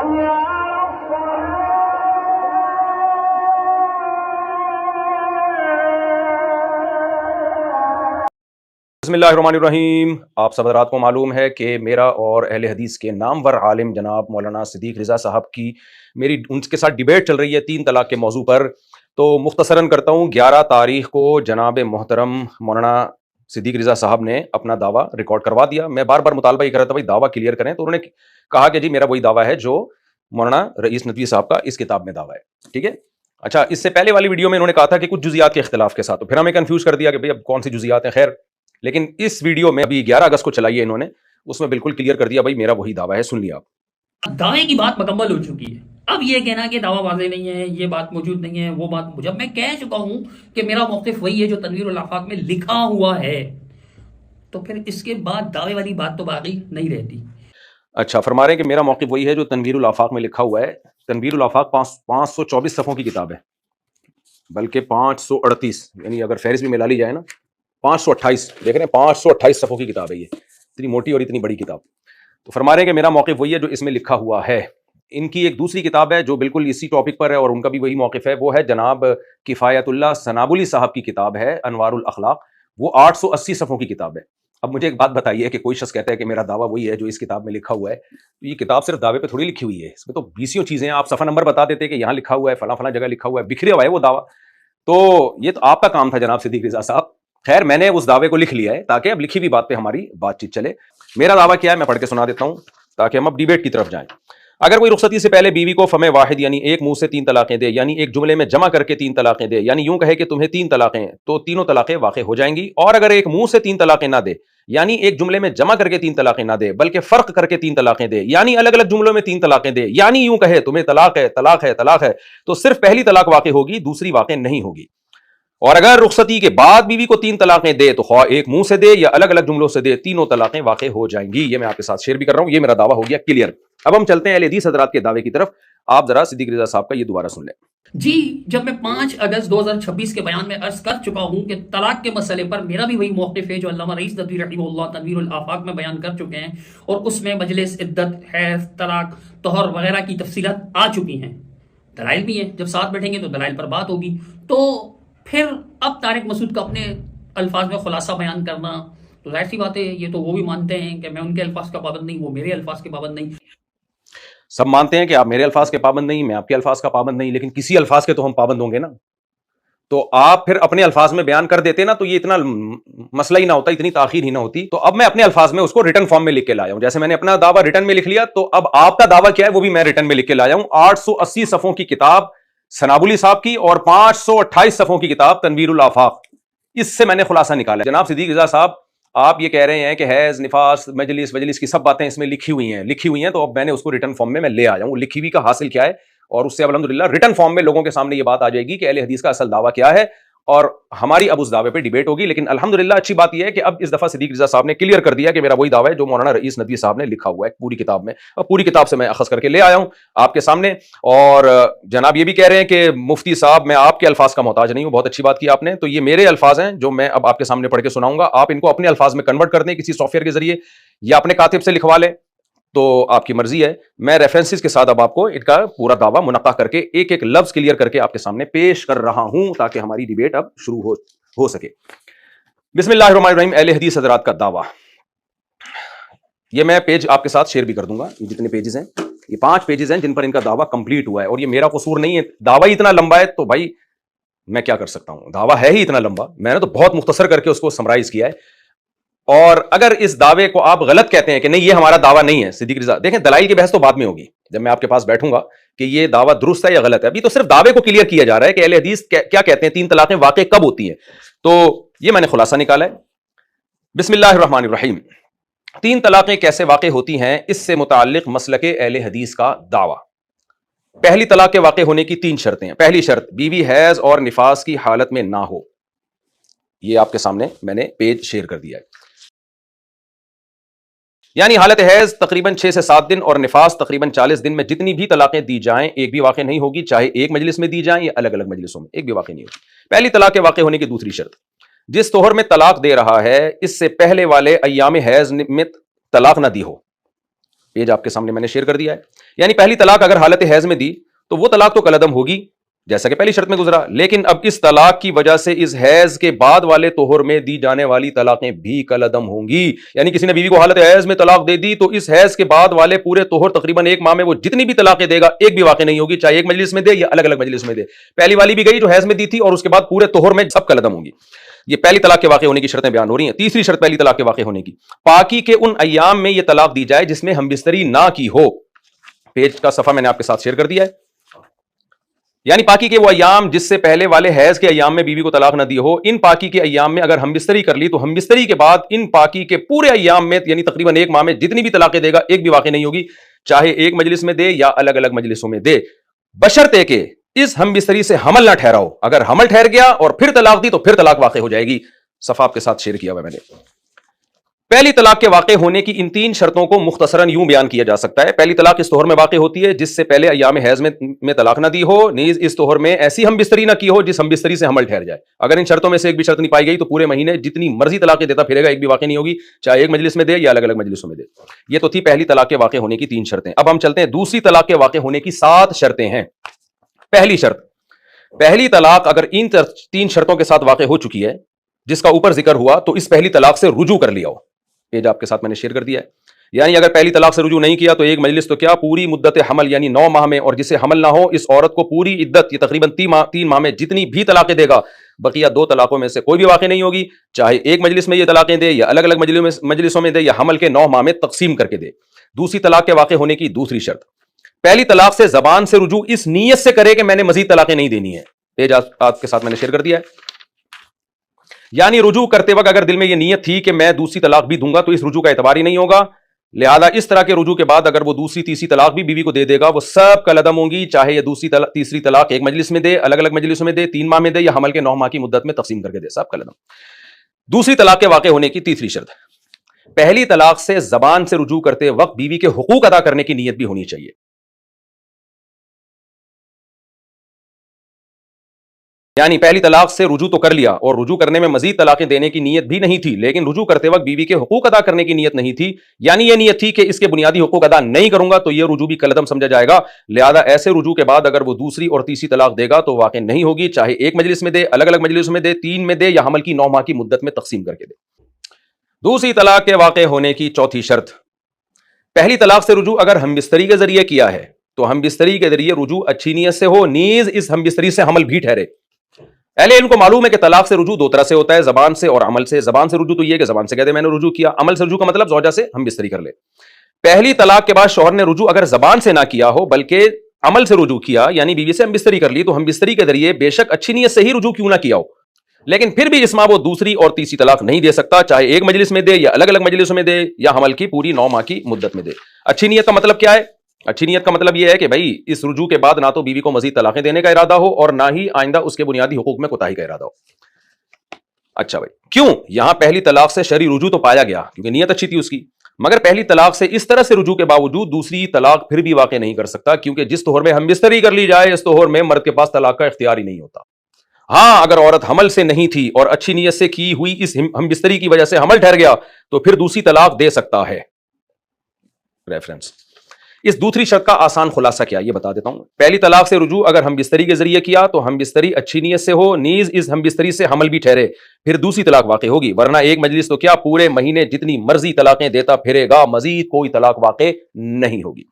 بسم اللہ الرحمن الرحیم. آپ سب حضرات کو معلوم ہے کہ میرا اور اہل حدیث کے نامور عالم جناب مولانا صدیق رضا صاحب کی میری ان کے ساتھ ڈیبیٹ چل رہی ہے 3 طلاق کے موضوع پر. تو مختصراً کرتا ہوں. 11 تاریخ کو جناب محترم مولانا صدیق رضا صاحب نے اپنا دعویٰ ریکارڈ کروا دیا. میں بار بار مطالبہ یہ کر رہا تھا بھائی دعویٰ کلیئر کریں, تو انہوں نے کہا کہ جی میرا وہی دعویٰ ہے جو مولانا رئیس ندوی صاحب کا اس کتاب میں دعویٰ ہے. ٹھیک ہے. اچھا, اس سے پہلے والی ویڈیو میں انہوں نے کہا تھا کہ کچھ جزیات کے اختلاف کے ساتھ, تو پھر ہمیں کنفیوز کر دیا کہ بھئی اب کون سی جزیات ہیں. خیر, لیکن اس ویڈیو میں ابھی 11 اگست کو چلائی ہے انہوں نے, اس میں بالکل کلیئر کر دیا بھائی میرا وہی دعویٰ ہے. سن لیا آپ. دعوے کی بات مکمل ہو چکی ہے. اب یہ کہنا کہ دعویٰ واضح نہیں ہے, یہ بات موجود نہیں ہے, وہ بات جب میں کہہ چکا ہوں کہ میرا موقف وہی ہے جو تنویر الآفاق میں لکھا ہوا ہے, تو پھر اس کے بعد دعوے والی بات تو باقی نہیں رہتی. اچھا, فرما رہے ہیں کہ میرا موقف وہی ہے جو تنویر الآفاق میں لکھا ہوا ہے. تنویر الآفاق 524 صفحوں کی کتاب ہے, بلکہ 538, یعنی اگر فہرست بھی ملا لی جائے نا 528, دیکھ رہے ہیں 528 صفحوں کی کتاب ہے. یہ اتنی موٹی اور اتنی بڑی کتاب. تو فرما رہے ہیں کہ میرا موقف وہی ہے جو اس میں لکھا ہوا ہے. ان کی ایک دوسری کتاب ہے جو بالکل اسی ٹاپک پر ہے اور ان کا بھی وہی موقف ہے, وہ ہے جناب کفایت اللہ سنابلی صاحب کی کتاب ہے انوار الاخلاق. وہ 880 صفحوں کی کتاب ہے. اب مجھے ایک بات بتائیے کہ کوئی شخص کہتا ہے کہ میرا دعویٰ وہی ہے جو اس کتاب میں لکھا ہوا ہے, تو یہ کتاب صرف دعوے پہ تھوڑی لکھی ہوئی ہے, اس میں تو 20 چیزیں ہیں. آپ صفحہ نمبر بتا دیتے کہ یہاں لکھا ہوا ہے, فلاں فلاں جگہ لکھا ہوا ہے, بکھریا ہوا ہے وہ دعویٰ. تو یہ تو آپ کا کام تھا جناب صدیق رضا صاحب. خیر, میں نے اس دعوے کو لکھ لیا ہے تاکہ اب لکھی ہوئی بات پہ ہماری بات چیت چلے. میرا دعویٰ کیا ہے میں پڑھ کے سنا دیتا ہوں تاکہ ہم اب ڈیبیٹ کی طرف جائیں. اگر کوئی رخصتی سے پہلے بیوی کو فم واحد یعنی ایک منہ سے 3 طلاقیں دے, یعنی ایک جملے میں جمع کر کے 3 طلاقیں دے, یعنی یوں کہے کہ تمہیں 3 طلاقیں ہیں, تو تینوں طلاقیں واقع ہو جائیں گی. اور اگر ایک منہ سے 3 طلاقیں نہ دے, یعنی ایک جملے میں جمع کر کے 3 طلاقیں نہ دے بلکہ فرق کر کے 3 طلاقیں دے, یعنی الگ الگ جملوں میں 3 طلاقیں دے, یعنی یوں کہے تمہیں طلاق ہے طلاق ہے طلاق ہے, تو صرف پہلی طلاق واقع ہوگی, دوسری واقع نہیں ہوگی. اور اگر رخصتی کے بعد بیوی کو 3 طلاقیں دے تو خواہ ایک منہ سے دے یا الگ الگ جملوں سے دے, تینوں طلاقیں واقع ہو جائیں گی. یہ میں آپ کے ساتھ شیئر بھی کر رہا ہوں. یہ میرا دعویٰ ہو گیا کلیئر. اب ہم چلتے ہیں اہل حدیث حضرات کے دعوے کی طرف. آپ ذرا صدیق رضا صاحب کا یہ دوبارہ سن لیں. جی, جب میں 5 اگست 2026 کے بیان میں عرض کر چکا ہوں کہ طلاق کے مسئلے پر میرا بھی وہی موقف ہے جو علامہ رئیس ندوی رحمہ اللہ تنویر الآفاق میں بیان کر چکے ہیں, اور اس میں مجلس عدت, حیض, طلاق, طہر وغیرہ کی تفصیلات آ چکی ہیں. دلائل بھی ہیں, جب ساتھ بیٹھیں گے تو دلائل پر بات ہوگی. تو پھر اب طارق مسعود کا اپنے الفاظ میں خلاصہ بیان کرنا, تو ظاہر سی بات ہے یہ تو وہ بھی مانتے ہیں کہ میں ان کے الفاظ کا پابند نہیں, وہ میرے الفاظ کے پابند نہیں. سب مانتے ہیں کہ آپ میرے الفاظ کے پابند نہیں, میں آپ کے الفاظ کا پابند نہیں, لیکن کسی الفاظ کے تو ہم پابند ہوں گے نا. تو آپ پھر اپنے الفاظ میں بیان کر دیتے نا, تو یہ اتنا مسئلہ ہی نہ ہوتا, اتنی تاخیر ہی نہ ہوتی. تو اب میں اپنے الفاظ میں اس کو ریٹن فارم میں لکھ کے لایا ہوں. جیسے میں نے اپنا دعویٰ ریٹن میں لکھ لیا, تو اب آپ کا دعویٰ کیا ہے وہ بھی میں ریٹن میں لکھ کے لایا ہوں. 880 صفحوں کی کتاب سنابلی صاحب کی اور 528 صفحوں کی کتاب تنویر الآفاق, اس سے میں نے خلاصہ نکالا. جناب صدیق رضا صاحب, آپ یہ کہہ رہے ہیں کہ حیض, نفاس, مجلس کی سب باتیں اس میں لکھی ہوئی ہیں, تو اب میں نے اس کو ریٹن فارم میں لے آیا ہوں. لکھی ہوئی کا حاصل کیا ہے, اور اس سے الحمدللہ ریٹن فارم میں لوگوں کے سامنے یہ بات آ جائے گی کہ اہل حدیث کا اصل دعویٰ کیا ہے, اور ہماری اب اس دعوے پہ ڈیبیٹ ہوگی. لیکن الحمدللہ اچھی بات یہ ہے کہ اب اس دفعہ صدیق رضا صاحب نے کلیئر کر دیا کہ میرا وہی دعویٰ ہے جو مولانا رئیس ندوی صاحب نے لکھا ہوا ہے پوری کتاب میں, اور پوری کتاب سے میں اخذ کر کے لے آیا ہوں آپ کے سامنے. اور جناب یہ بھی کہہ رہے ہیں کہ مفتی صاحب میں آپ کے الفاظ کا محتاج نہیں ہوں. بہت اچھی بات کی آپ نے. تو یہ میرے الفاظ ہیں جو میں اب آپ کے سامنے پڑھ کے سناؤں گا. آپ ان کو اپنے الفاظ میں کنورٹ کر دیں کسی سافٹ ویئر کے ذریعے, یا اپنے کاتب سے لکھوا لیں, تو آپ کی مرضی ہے. میں ریفرنسز کے ساتھ اب آپ کو ان کا پورا دعویٰ منقع کر کے ایک ایک لفظ کلیئر کر کے آپ کے سامنے پیش کر رہا ہوں تاکہ ہماری ڈیبیٹ اب شروع ہو سکے. بسم اللہ الرحمن الرحیم. اہل حدیث حضرات کا دعویٰ, یہ میں پیج آپ کے ساتھ شیئر بھی کر دوں گا. جتنے پیجز ہیں, یہ 5 پیجز ہیں جن پر ان کا دعویٰ کمپلیٹ ہوا ہے, اور یہ میرا قصور نہیں ہے. دعویٰ ہی اتنا لمبا ہے تو بھائی میں کیا کر سکتا ہوں, دعویٰ ہے ہی اتنا لمبا, میں نے تو بہت مختصر کر کے اس کو سمرائز کیا ہے. اور اگر اس دعوے کو آپ غلط کہتے ہیں کہ نہیں یہ ہمارا دعویٰ نہیں ہے صدیق رضا, دیکھیں دلائل کی بحث تو بعد میں ہوگی جب میں آپ کے پاس بیٹھوں گا کہ یہ دعویٰ درست ہے یا غلط ہے. ابھی تو صرف دعوے کو کلیئر کیا جا رہا ہے کہ اہل حدیث کیا کہتے ہیں, 3 طلاقیں واقع کب ہوتی ہیں. تو یہ میں نے خلاصہ نکالا ہے. بسم اللہ الرحمن الرحیم. 3 طلاقیں کیسے واقع ہوتی ہیں, اس سے متعلق مسلک اہل حدیث کا دعویٰ. پہلی طلاق کے واقع ہونے کی 3 شرطیں ہیں. پہلی شرط, بیوی حیض اور نفاس کی حالت میں نہ ہو. یہ آپ کے سامنے میں نے پیج شیئر کر دیا ہے. یعنی حالت حیض تقریباً 6 سے 7 دن اور نفاس تقریباً 40 دن میں جتنی بھی طلاقیں دی جائیں ایک بھی واقع نہیں ہوگی, چاہے ایک مجلس میں دی جائیں یا الگ الگ مجلسوں میں, ایک بھی واقع نہیں ہوگی. پہلی طلاق کے واقع ہونے کی دوسری شرط, جس طہر میں طلاق دے رہا ہے اس سے پہلے والے ایام حیض میں طلاق نہ دی ہو. پیج آپ کے سامنے میں نے شیئر کر دیا ہے. یعنی پہلی طلاق اگر حالت حیض میں دی تو وہ طلاق تو کالعدم ہوگی جیسا کہ پہلی شرط میں گزرا, لیکن اب اس طلاق کی وجہ سے اس حیض کے بعد والے طہر میں دی جانے والی طلاقیں بھی کالعدم ہوں گی. یعنی کسی نے بیوی کو حالت حیض میں طلاق دے دی تو اس حیض کے بعد والے پورے طہر تقریباً ایک ماہ میں وہ جتنی بھی طلاقیں دے گا ایک بھی واقع نہیں ہوگی, چاہے ایک مجلس میں دے یا الگ الگ مجلس میں دے. پہلی والی بھی گئی جو حیض میں دی تھی اور اس کے بعد پورے طہر میں سب کالعدم ہوں گی. یہ پہلی طلاق کے واقع ہونے کی شرطیں بیان ہو رہی ہیں. تیسری شرط پہلی طلاق کے واقع ہونے کی, پاکی کے ان ایام میں یہ طلاق دی جائے جس میں ہم بستری نہ کی ہو. پیج کا صفحہ میں نے آپ کے ساتھ شیئر کر دیا ہے. یعنی پاکی کے وہ ایام جس سے پہلے والے حیض کے ایام میں بیوی کو طلاق نہ دی ہو, ان پاکی کے ایام میں اگر ہم بستری کر لی تو ہم بستری کے بعد ان پاکی کے پورے ایام میں یعنی تقریباً ایک ماہ میں جتنی بھی طلاقیں دے گا ایک بھی واقع نہیں ہوگی, چاہے ایک مجلس میں دے یا الگ الگ مجلسوں میں دے, بشرطے کہ اس ہم بستری سے حمل نہ ٹھہرا ہو. اگر حمل ٹھہر گیا اور پھر طلاق دی تو پھر طلاق واقع ہو جائے گی. صفحہ آپ کے ساتھ شیئر کیا ہوا میں نے. پہلی طلاق کے واقع ہونے کی ان تین شرطوں کو مختصراً یوں بیان کیا جا سکتا ہے. پہلی طلاق اس طہر میں واقع ہوتی ہے جس سے پہلے ایام حیض میں طلاق نہ دی ہو, نیز اس طہر میں ایسی ہم بستری نہ کی ہو جس ہم بستری سے حمل ٹھہر جائے. اگر ان شرطوں میں سے ایک بھی شرط نہیں پائی گئی تو پورے مہینے جتنی مرضی طلاقیں دیتا پھرے گا ایک بھی واقع نہیں ہوگی, چاہے ایک مجلس میں دے یا الگ الگ مجلسوں میں دے. یہ تو تھی پہلی طلاق کے واقع ہونے کی تین شرطیں. اب ہم چلتے ہیں دوسری طلاق کے واقع ہونے کی 7 شرطیں ہیں. پہلی شرط, پہلی طلاق اگر ان تین شرطوں کے ساتھ واقع ہو چکی ہے جس کا اوپر ذکر ہوا تو اس پہلی طلاق سے رجوع کر لیا ہو. پیج آپ کے ساتھ میں نے شیئر کر دیا ہے. یعنی اگر پہلی طلاق سے رجوع نہیں کیا تو ایک مجلس تو کیا پوری مدت حمل یعنی 9 ماہ میں, اور جسے حمل نہ ہو اس عورت کو پوری عدت یہ تقریباً 3 ماہ میں جتنی بھی طلاقیں دے گا بقیہ 2 طلاقوں میں سے کوئی بھی واقع نہیں ہوگی, چاہے ایک مجلس میں یہ طلاقیں دے یا الگ الگ مجلسوں میں دے یا حمل کے 9 ماہ میں تقسیم کر کے دے. دوسری طلاق کے واقع ہونے کی دوسری شرط, پہلی طلاق سے زبان سے رجوع اس نیت سے کرے کہ میں نے مزید طلاقیں نہیں دینی ہے. پیج آپ کے ساتھ میں نے شیئر کر دیا ہے. یعنی رجوع کرتے وقت اگر دل میں یہ نیت تھی کہ میں دوسری طلاق بھی دوں گا تو اس رجوع کا اعتبار ہی نہیں ہوگا. لہذا اس طرح کے رجوع کے بعد اگر وہ دوسری تیسری طلاق بھی بیوی کو دے دے گا وہ سب کالعدم ہوں گی, چاہے یہ دوسری تیسری طلاق ایک مجلس میں دے, الگ الگ مجلسوں میں دے, 3 ماہ میں دے یا حمل کے 9 ماہ کی مدت میں تقسیم کر کے دے, سب کالعدم. دوسری طلاق کے واقع ہونے کی تیسری شرط, پہلی طلاق سے زبان سے رجوع کرتے وقت بیوی کے حقوق ادا کرنے کی نیت بھی ہونی چاہیے. یعنی پہلی طلاق سے رجوع تو کر لیا اور رجوع کرنے میں مزید طلاقیں دینے کی نیت بھی نہیں تھی, لیکن رجوع کرتے وقت بیوی کے حقوق ادا کرنے کی نیت نہیں تھی. یعنی یہ نیت تھی کہ اس کے بنیادی حقوق ادا نہیں کروں گا تو یہ رجوع بھی کالعدم سمجھا جائے گا. لہذا ایسے رجوع کے بعد اگر وہ دوسری اور تیسری طلاق دے گا تو واقع نہیں ہوگی, چاہے ایک مجلس میں دے, الگ الگ مجلسوں میں دے, 3 میں دے یا حمل کی 9 ماہ کی مدت میں تقسیم کر کے دے. دوسری طلاق کے واقع ہونے کی چوتھی شرط, پہلی طلاق سے رجوع اگر ہم بستری کے ذریعے کیا ہے تو ہم بستری کے ذریعے رجوع اچھی نیت سے ہو, نیز اس ہم بستری سے حمل بھی ٹھہرے. اہل علم کو معلوم ہے کہ طلاق سے رجوع 2 طرح سے ہوتا ہے, زبان سے اور عمل سے. زبان سے رجوع تو یہ کہ زبان سے کہتے ہیں میں نے رجوع کیا, عمل سے رجوع کا مطلب زوجہ سے ہم بستری کر لے. پہلی طلاق کے بعد شوہر نے رجوع اگر زبان سے نہ کیا ہو بلکہ عمل سے رجوع کیا یعنی بیوی سے ہم بستری کر لی تو ہم بستری کے ذریعے بے شک اچھی نیت سے ہی رجوع کیوں نہ کیا ہو, لیکن پھر بھی اس ماہ وہ دوسری اور تیسری طلاق نہیں دے سکتا, چاہے ایک مجلس میں دے یا الگ الگ مجلسوں میں دے یا حمل کی پوری 9 ماہ کی مدت میں دے. اچھی نیت کا مطلب کیا ہے؟ اچھی نیت کا مطلب یہ ہے کہ بھائی اس رجوع کے بعد نہ تو بیوی کو مزید طلاقیں دینے کا ارادہ ہو اور نہ ہی آئندہ اس کے بنیادی حقوق میں کوتاہی کا ارادہ ہو. اچھا بھائی, کیوں یہاں پہلی طلاق سے شرعی رجوع تو پایا گیا کیونکہ نیت اچھی تھی اس کی, مگر پہلی طلاق سے اس طرح سے رجوع کے باوجود دوسری طلاق پھر بھی واقع نہیں کر سکتا کیونکہ جس طہر میں ہم بستری کر لی جائے اس طہر میں مرد کے پاس طلاق کا اختیار ہی نہیں ہوتا. ہاں اگر عورت حمل سے نہیں تھی اور اچھی نیت سے کی ہوئی اس ہم بستری کی وجہ سے حمل ٹھہر گیا تو پھر دوسری طلاق دے سکتا ہے. ریفرنس, اس دوسری شرط کا آسان خلاصہ کیا یہ بتا دیتا ہوں. پہلی طلاق سے رجوع اگر ہم بستری کے ذریعے کیا تو ہم بستری اچھی نیت سے ہو, نیز اس ہم بستری سے حمل بھی ٹھہرے, پھر دوسری طلاق واقع ہوگی, ورنہ ایک مجلس تو کیا پورے مہینے جتنی مرضی طلاقیں دیتا پھرے گا, مزید کوئی طلاق واقع نہیں ہوگی.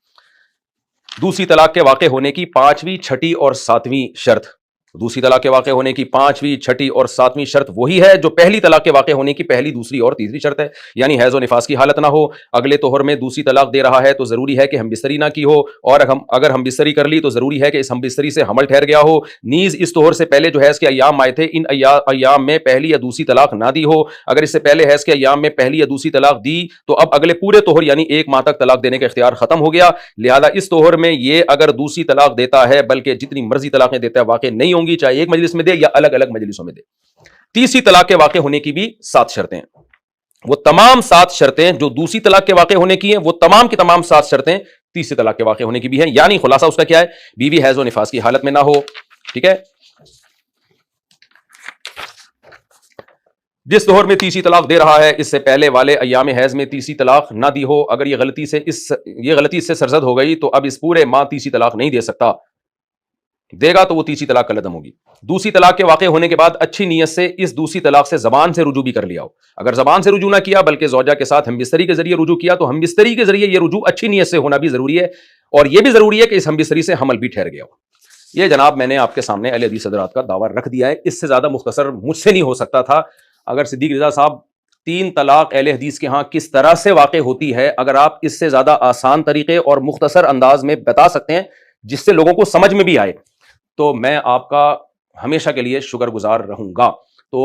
دوسری طلاق کے واقع ہونے کی 5ویں, 6ٹھی اور 7ویں شرط. دوسری طلاق کے واقع ہونے کی 5ویں, 6ٹھی اور 7ویں شرط وہی ہے جو پہلی طلاق کے واقع ہونے کی پہلی, دوسری اور تیسری شرط ہے. یعنی حیض و نفاس کی حالت نہ ہو, اگلے طہر میں دوسری طلاق دے رہا ہے تو ضروری ہے کہ ہم بستری نہ کی ہو, اور اگر ہم بستری کر لی تو ضروری ہے کہ اس ہم بستری سے حمل ٹھہر گیا ہو, نیز اس طہر سے پہلے جو حیض کے ایام آئے تھے ان ایام میں پہلی یا دوسری طلاق نہ دی ہو. اگر اس سے پہلے حیض کے ایام میں پہلی یا دوسری طلاق دی تو اب اگلے پورے طہر یعنی 1 ماہ تک طلاق دینے کا اختیار ختم ہو گیا. لہذا اس طہر میں یہ اگر دوسری طلاق دیتا ہے بلکہ جتنی مرضی طلاقیں دیتا ہے واقع نہیں ہوں گی, چاہے ایک مجلس میں دے یا الگ الگ مجلسوں میں دے. تیسری طلاق کے واقع ہونے کی بھی 7 شرطیں ہیں. وہ تمام 7 شرطیں جو دوسری طلاق کے واقع ہونے کی ہیں وہ تمام کی تمام 7 شرطیں تیسری طلاق کے واقع ہونے کی بھی ہیں. یعنی خلاصہ اس کا کیا ہے, بیوی حیض و نفاس کی حالت میں نہ ہو, ٹھیک ہے, جس دور میں تیسری طلاق دے رہا ہے اس سے پہلے والے ایام حیض میں تیسری طلاق نہ دی ہو، اگر یہ غلطی اس سے سرزد ہو گئی تو اب اس پورے ماہ تیسری طلاق نہیں دے سکتا، دے گا تو وہ تیسری طلاق کالعدم ہوگی۔ دوسری طلاق کے واقع ہونے کے بعد اچھی نیت سے اس دوسری طلاق سے زبان سے رجوع بھی کر لیا ہو، اگر زبان سے رجوع نہ کیا بلکہ زوجہ کے ساتھ ہم بستری کے ذریعے رجوع کیا تو ہم بستری کے ذریعے یہ رجوع اچھی نیت سے ہونا بھی ضروری ہے، اور یہ بھی ضروری ہے کہ اس ہم بستری سے حمل بھی ٹھہر گیا ہو۔ یہ جناب میں نے آپ کے سامنے اہل حدیث حضرات کا دعویٰ رکھ دیا ہے، اس سے زیادہ مختصر مجھ سے نہیں ہو سکتا تھا۔ اگر صدیق رضا صاحب 3 طلاق اہل حدیث کے ہاں کس طرح سے واقع ہوتی ہے، اگر آپ اس سے زیادہ آسان طریقے اور مختصر انداز میں بتا سکتے ہیں جس سے لوگوں کو سمجھ میں بھی آئے تو میں آپ کا ہمیشہ کے لیے شکر گزار رہوں گا۔ تو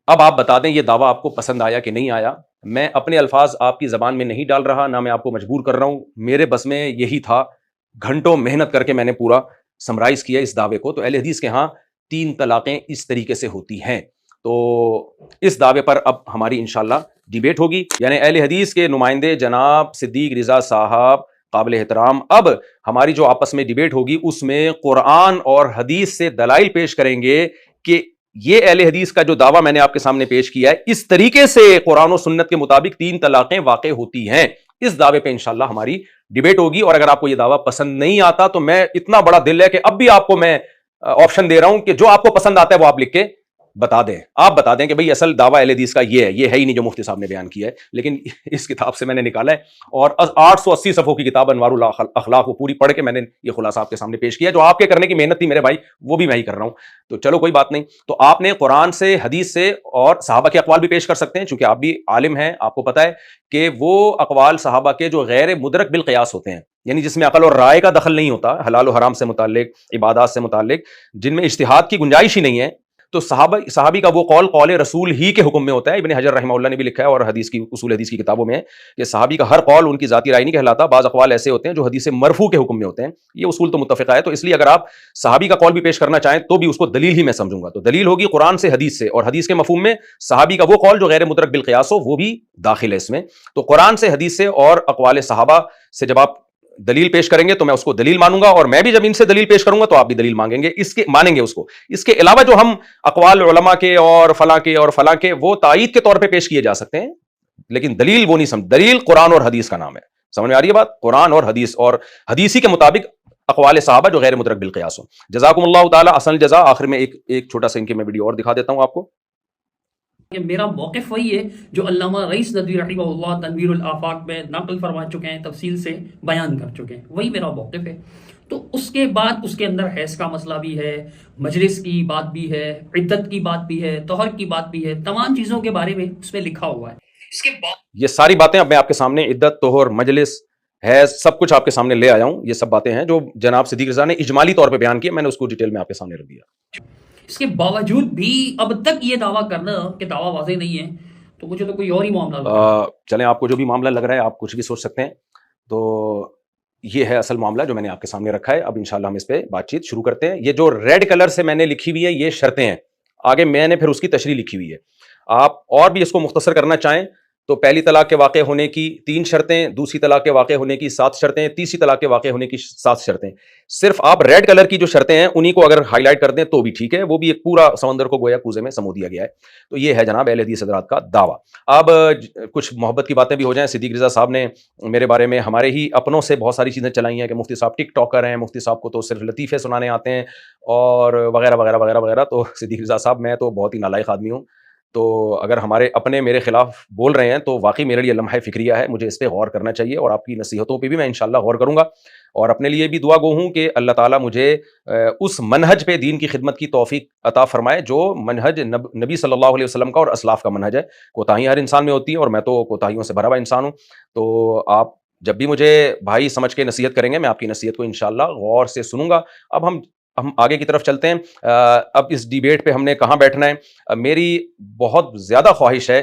اب آپ بتا دیں یہ دعویٰ آپ کو پسند آیا کہ نہیں آیا۔ میں اپنے الفاظ آپ کی زبان میں نہیں ڈال رہا، نہ میں آپ کو مجبور کر رہا ہوں، میرے بس میں یہی تھا، گھنٹوں محنت کر کے میں نے پورا سمرائز کیا اس دعوے کو۔ تو اہل حدیث کے ہاں 3 طلاقیں اس طریقے سے ہوتی ہیں، تو اس دعوے پر اب ہماری انشاءاللہ ڈیبیٹ ہوگی، یعنی اہل حدیث کے نمائندے جناب صدیق رضا صاحب قابل احترام اب ہماری جو آپس میں ڈیبیٹ ہوگی اس میں قرآن اور حدیث سے دلائل پیش کریں گے کہ یہ اہل حدیث کا جو دعویٰ میں نے آپ کے سامنے پیش کیا ہے اس طریقے سے قرآن و سنت کے مطابق 3 طلاقیں واقع ہوتی ہیں۔ اس دعوے پہ انشاءاللہ ہماری ڈیبیٹ ہوگی، اور اگر آپ کو یہ دعویٰ پسند نہیں آتا تو میں اتنا بڑا دل ہے کہ اب بھی آپ کو میں آپشن دے رہا ہوں کہ جو آپ کو پسند آتا ہے وہ آپ لکھ کے بتا دیں، آپ بتا دیں کہ بھئی اصل دعویٰ اہل حدیث کا یہ ہے ہی نہیں جو مفتی صاحب نے بیان کیا ہے، لیکن اس کتاب سے میں نے نکالا ہے اور 880 صفحوں کی کتاب انوار الاخلاق کو پوری پڑھ کے میں نے یہ خلاصہ آپ کے سامنے پیش کیا، جو آپ کے کرنے کی محنت تھی میرے بھائی وہ بھی میں ہی کر رہا ہوں۔ تو چلو کوئی بات نہیں، تو آپ نے قرآن سے، حدیث سے اور صحابہ کے اقوال بھی پیش کر سکتے ہیں، چونکہ آپ بھی عالم ہیں، آپ کو پتہ ہے کہ وہ اقوال صحابہ کے جو غیر مدرک بالقیاس ہوتے ہیں، یعنی جس میں عقل اور رائے کا دخل نہیں ہوتا، حلال و حرام سے متعلق، عبادات سے متعلق، جن میں اجتہاد کی گنجائش ہی نہیں ہے، تو صحابی کا وہ قول رسول ہی کے حکم میں ہوتا ہے۔ ابن حجر رحمہ اللہ نے بھی لکھا ہے اور حدیث کی اصول حدیث کی کتابوں میں ہے کہ صحابی کا ہر قول ان کی ذاتی رائے نہیں کہلاتا، بعض اقوال ایسے ہوتے ہیں جو حدیث مرفوع کے حکم میں ہوتے ہیں، یہ اصول تو متفقہ ہے۔ تو اس لیے اگر آپ صحابی کا قول بھی پیش کرنا چاہیں تو بھی اس کو دلیل ہی میں سمجھوں گا، تو دلیل ہوگی قرآن سے، حدیث سے، اور حدیث کے مفہوم میں صحابی کا وہ قول جو غیر مدرک بالقیاس ہو وہ بھی داخل ہے اس میں۔ تو قرآن سے، حدیث سے اور اقوال صحابہ سے جب آپ دلیل پیش کریں گے تو میں اس کو دلیل مانوں گا، اور میں بھی جب ان سے دلیل پیش کروں گا تو آپ بھی دلیل مانگیں گے، مانیں گے اس کو۔ اس کے علاوہ جو ہم اقوال علماء کے اور فلاں کے وہ تائید کے طور پہ پیش کیے جا سکتے ہیں، لیکن دلیل وہ نہیں دلیل قرآن اور حدیث کا نام ہے۔ سمجھ میں آ رہی ہے بات؟ قرآن اور حدیثی کے مطابق اقوال صحابہ جو غیر مدرک بالقیاس ہو۔ جزاکم اللہ تعالی احسن الجزا۔ آخر میں ایک چھوٹا سا ان کی میں ویڈیو اور دکھا دیتا ہوں آپ کو۔ کہ میرا موقف وہی ہے جو علامہ رئیس ندوی رحمہ اللہ تنویر الآفاق میں نقل فرما چکے ہیں، تفصیل سے بیان کر چکے ہیں، وہی میرا موقف ہے۔ تو اس کے بعد اس کے اندر حیض کا مسئلہ بھی ہے، مجلس کی بات بھی ہے، عدت کی بات بھی ہے، طہر کی بات بھی ہے، تمام چیزوں کے بارے میں اس میں لکھا ہوا ہے۔ اس کے بعد یہ ساری باتیں اب میں آپ کے سامنے عدت، طہر، مجلس، حیض سب کچھ آپ کے سامنے لے آیا ہوں۔ یہ سب باتیں ہیں جو جناب صدیق رضا نے اجمالی طور پہ بیان کی، میں نے اس کو ڈیٹیل میں آپ کے سامنے رکھ دیا۔ اس کے باوجود بھی اب تک یہ دعویٰ کرنا کہ دعویٰ واضح نہیں ہے، تو مجھے تو کوئی اور ہی معاملہ لگ رہا ہے۔ چلیں آپ کو جو بھی معاملہ لگ رہا ہے آپ کچھ بھی سوچ سکتے ہیں، تو یہ ہے اصل معاملہ جو میں نے آپ کے سامنے رکھا ہے۔ اب انشاءاللہ ہم اس پہ بات چیت شروع کرتے ہیں۔ یہ جو ریڈ کلر سے میں نے لکھی ہوئی ہے یہ شرطیں ہیں، آگے میں نے پھر اس کی تشریح لکھی ہوئی ہے۔ آپ اور بھی اس کو مختصر کرنا چاہیں تو پہلی طلاق کے واقع ہونے کی 3 شرطیں، دوسری طلاق کے واقع ہونے کی 7 شرطیں، تیسری طلاق کے واقع ہونے کی 7 شرطیں۔ صرف آپ ریڈ کلر کی جو شرطیں ہیں انہی کو اگر ہائی لائٹ کر دیں تو بھی ٹھیک ہے، وہ بھی ایک پورا سمندر کو گویا کوزے میں سمو دیا گیا ہے۔ تو یہ ہے جناب اہل حدیث حضرات کا دعویٰ۔ اب کچھ محبت کی باتیں بھی ہو جائیں۔ صدیق رضا صاحب نے میرے بارے میں ہمارے ہی اپنوں سے بہت ساری چیزیں چلائی ہیں کہ مفتی صاحب ٹک ٹاکر ہیں، مفتی صاحب کو تو صرف لطیفے سنانے آتے ہیں اور وغیرہ وغیرہ وغیرہ وغیرہ۔ تو صدیق رضا صاحب میں تو بہت ہی نالائق آدمی ہوں، تو اگر ہمارے اپنے میرے خلاف بول رہے ہیں تو واقعی میرے لیے لمحہ فکریہ ہے، مجھے اس پہ غور کرنا چاہیے، اور آپ کی نصیحتوں پہ بھی میں انشاءاللہ غور کروں گا، اور اپنے لیے بھی دعا گو ہوں کہ اللہ تعالیٰ مجھے اس منہج پہ دین کی خدمت کی توفیق عطا فرمائے جو منہج نبی صلی اللہ علیہ وسلم کا اور اسلاف کا منہج ہے۔ کوتاہیاں ہر انسان میں ہوتی ہیں اور میں تو کوتاہیوں سے بھرا ہوا انسان ہوں، تو آپ جب بھی مجھے بھائی سمجھ کے نصیحت کریں گے میں آپ کی نصیحت کو انشاءاللہ غور سے سنوں گا۔ اب ہم آگے کی طرف چلتے ہیں۔ اب اس ڈیبیٹ پہ ہم نے کہاں بیٹھنا ہے؟ میری بہت زیادہ خواہش ہے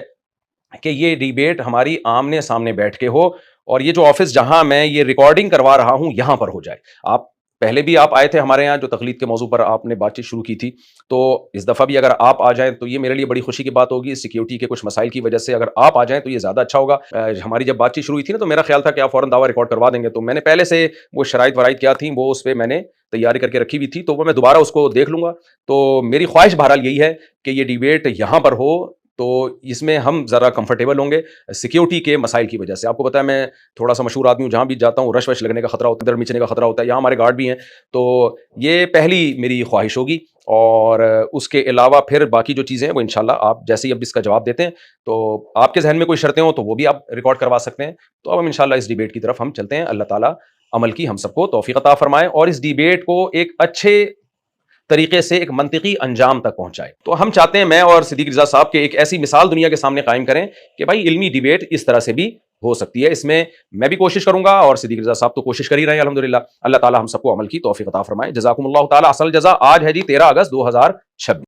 کہ یہ ڈیبیٹ ہماری آمنے سامنے بیٹھ کے ہو، اور یہ جو آفس جہاں میں یہ ریکارڈنگ کروا رہا ہوں یہاں پر ہو جائے۔ آپ پہلے بھی آپ آئے تھے ہمارے یہاں جو تقلید کے موضوع پر آپ نے بات چیت شروع کی تھی، تو اس دفعہ بھی اگر آپ آ جائیں تو یہ میرے لیے بڑی خوشی کی بات ہوگی۔ سیکیورٹی کے کچھ مسائل کی وجہ سے اگر آپ آ جائیں تو یہ زیادہ اچھا ہوگا۔ ہماری جب بات چیت شروع ہوئی تھی نا تو میرا خیال تھا کہ آپ فوراً دعویٰ ریکارڈ کروا دیں گے، تو میں نے پہلے سے وہ شرائط ورائط کیا تھیں وہ اس پہ میں نے تیاری کر کے رکھی ہوئی تھی، تو وہ میں دوبارہ اس کو دیکھ لوں گا. تو میری خواہش بہرحال یہی ہے کہ یہ ڈیبیٹ یہاں پر ہو تو اس میں ہم ذرا کمفرٹیبل ہوں گے سیکیورٹی کے مسائل کی وجہ سے. آپ کو پتا ہے میں تھوڑا سا مشہور آدمی ہوں، جہاں بھی جاتا ہوں رش وش لگنے کا خطرہ ہوتا ہے، در مچنے کا خطرہ ہوتا ہے. یہاں ہمارے گارڈ بھی ہیں، تو یہ پہلی میری خواہش ہوگی. اور اس کے علاوہ پھر باقی جو چیزیں ہیں وہ انشاءاللہ آپ جیسے ہی اب اس کا جواب دیتے ہیں تو آپ کے ذہن میں کوئی شرطیں ہوں تو وہ بھی آپ ریکارڈ کروا سکتے ہیں. تو اب ہم انشاءاللہ اس ڈیبیٹ کی طرف ہم چلتے ہیں. اللہ تعالیٰ عمل کی ہم سب کو توفیق عطا فرمائے اور اس ڈیبیٹ کو ایک اچھے طریقے سے ایک منطقی انجام تک پہنچائے. تو ہم چاہتے ہیں میں اور صدیق رضا صاحب کے ایک ایسی مثال دنیا کے سامنے قائم کریں کہ بھائی علمی ڈیبیٹ اس طرح سے بھی ہو سکتی ہے. اس میں میں بھی کوشش کروں گا اور صدیق رضا صاحب تو کوشش کر ہی رہے ہیں الحمدللہ. اللہ تعالیٰ ہم سب کو عمل کی توفیق عطا فرمائے. جزاکم اللہ تعالیٰ. اصل جزا آج ہے جی 13 اگست 2026.